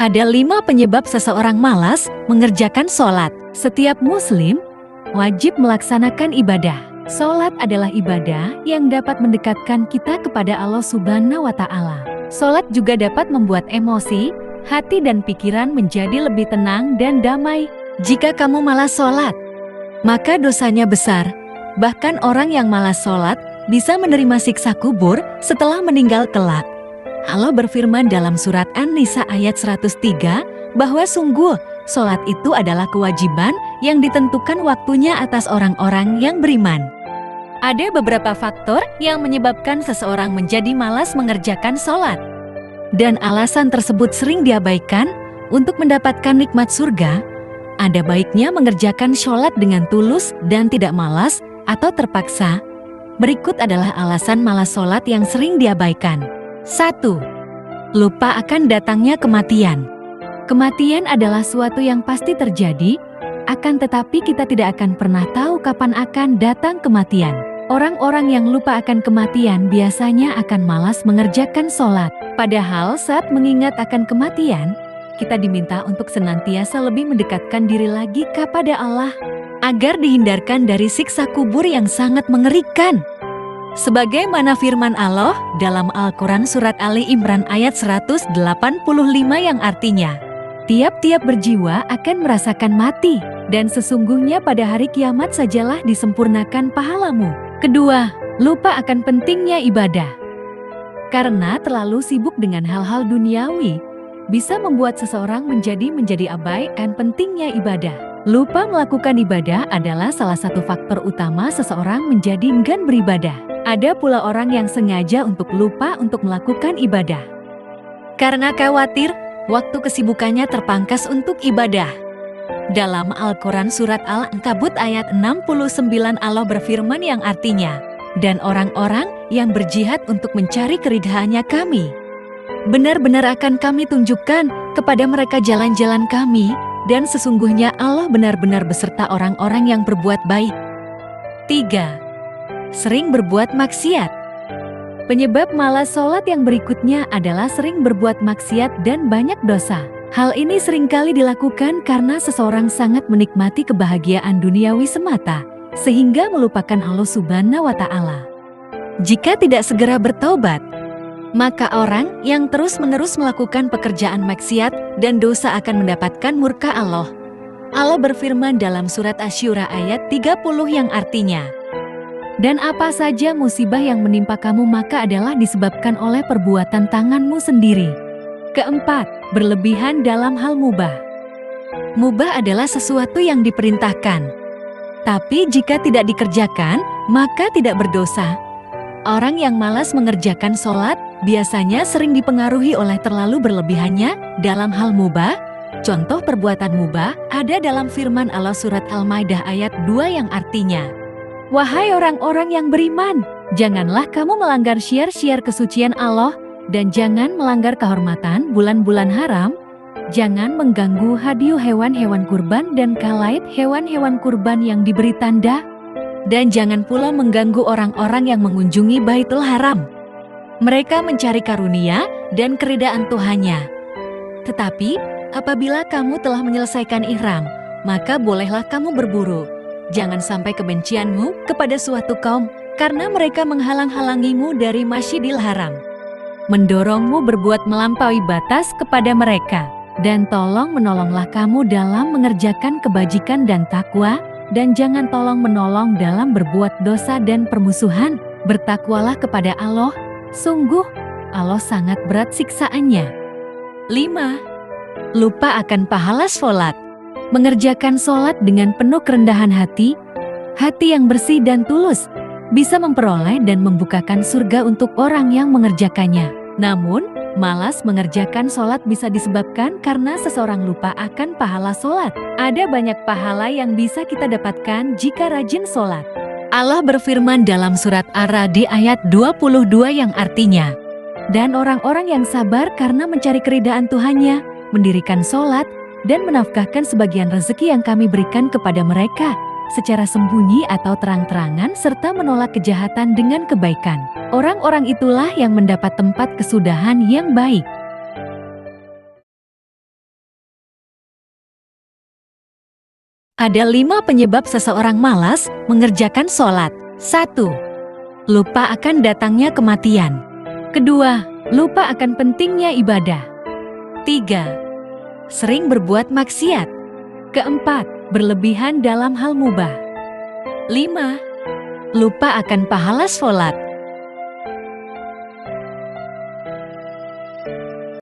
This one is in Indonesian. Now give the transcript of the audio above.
Ada 5 penyebab seseorang malas mengerjakan sholat. Setiap muslim wajib melaksanakan ibadah. Sholat adalah ibadah yang dapat mendekatkan kita kepada Allah Subhanahu wa Ta'ala. Sholat juga dapat membuat emosi, hati dan pikiran menjadi lebih tenang dan damai. Jika kamu malas sholat, maka dosanya besar. Bahkan orang yang malas sholat bisa menerima siksa kubur setelah meninggal kelak. Allah berfirman dalam surat An-Nisa ayat 103 bahwa sungguh sholat itu adalah kewajiban yang ditentukan waktunya atas orang-orang yang beriman. Ada beberapa faktor yang menyebabkan seseorang menjadi malas mengerjakan sholat. Dan alasan tersebut sering diabaikan. Untuk mendapatkan nikmat surga, ada baiknya mengerjakan sholat dengan tulus dan tidak malas atau terpaksa. Berikut adalah alasan malas sholat yang sering diabaikan. 1. Lupa akan datangnya kematian. Kematian adalah suatu yang pasti terjadi, akan tetapi kita tidak akan pernah tahu kapan akan datang kematian. Orang-orang yang lupa akan kematian biasanya akan malas mengerjakan sholat. Padahal saat mengingat akan kematian, kita diminta untuk senantiasa lebih mendekatkan diri lagi kepada Allah, agar dihindarkan dari siksa kubur yang sangat mengerikan. Sebagaimana firman Allah dalam Al-Quran surat Ali Imran ayat 185 yang artinya, tiap-tiap berjiwa akan merasakan mati, dan sesungguhnya pada hari kiamat sajalah disempurnakan pahalamu. Kedua, lupa akan pentingnya ibadah. Karena terlalu sibuk dengan hal-hal duniawi, bisa membuat seseorang menjadi abai akan pentingnya ibadah. Lupa melakukan ibadah adalah salah satu faktor utama seseorang menjadi enggan beribadah. Ada pula orang yang sengaja untuk lupa untuk melakukan ibadah. Karena khawatir, waktu kesibukannya terpangkas untuk ibadah. Dalam Al-Quran surat Al-Ankabut ayat 69 Allah berfirman yang artinya, dan orang-orang yang berjihad untuk mencari keridhaannya kami, benar-benar akan kami tunjukkan kepada mereka jalan-jalan kami, dan sesungguhnya Allah benar-benar beserta orang-orang yang berbuat baik. 3. Sering berbuat maksiat. Penyebab malas sholat yang berikutnya adalah sering berbuat maksiat dan banyak dosa. Hal ini seringkali dilakukan karena seseorang sangat menikmati kebahagiaan duniawi semata, sehingga melupakan Allah Subhanahu wa Ta'ala. Jika tidak segera bertaubat, maka orang yang terus-menerus melakukan pekerjaan maksiat dan dosa akan mendapatkan murka Allah. Allah berfirman dalam surat Asy-Syura ayat 30 yang artinya, dan apa saja musibah yang menimpa kamu maka adalah disebabkan oleh perbuatan tanganmu sendiri. Keempat, berlebihan dalam hal mubah. Mubah adalah sesuatu yang diperintahkan, tapi jika tidak dikerjakan, maka tidak berdosa. Orang yang malas mengerjakan sholat biasanya sering dipengaruhi oleh terlalu berlebihannya dalam hal mubah. Contoh perbuatan mubah ada dalam firman Allah surat Al-Maidah ayat 2 yang artinya, wahai orang-orang yang beriman, janganlah kamu melanggar syiar-syiar kesucian Allah, dan jangan melanggar kehormatan bulan-bulan haram, jangan mengganggu hadiu hewan-hewan kurban dan kalaid hewan-hewan kurban yang diberi tanda, dan jangan pula mengganggu orang-orang yang mengunjungi Baitul Haram. Mereka mencari karunia dan keridaan Tuhannya. Tetapi apabila kamu telah menyelesaikan ihram, maka bolehlah kamu berburu. Jangan sampai kebencianmu kepada suatu kaum karena mereka menghalang-halangimu dari Masjidil Haram, mendorongmu berbuat melampaui batas kepada mereka. Dan tolong menolonglah kamu dalam mengerjakan kebajikan dan takwa, dan jangan tolong menolong dalam berbuat dosa dan permusuhan. Bertakwalah kepada Allah, sungguh Allah sangat berat siksaannya. 5. Lupa akan pahala sholat. Mengerjakan sholat dengan penuh kerendahan hati yang bersih dan tulus, bisa memperoleh dan membukakan surga untuk orang yang mengerjakannya. Namun, malas mengerjakan sholat bisa disebabkan karena seseorang lupa akan pahala sholat. Ada banyak pahala yang bisa kita dapatkan jika rajin sholat. Allah berfirman dalam surat Ar-Ra'd ayat 22 yang artinya, dan orang-orang yang sabar karena mencari keridaan Tuhannya, mendirikan sholat, dan menafkahkan sebagian rezeki yang kami berikan kepada mereka, secara sembunyi atau terang-terangan serta menolak kejahatan dengan kebaikan. Orang-orang itulah yang mendapat tempat kesudahan yang baik. Ada 5 penyebab seseorang malas mengerjakan sholat. 1. Lupa akan datangnya kematian. Kedua, lupa akan pentingnya ibadah. 3. Sering berbuat maksiat. Keempat, berlebihan dalam hal mubah. 5. Lupa akan pahala sholat.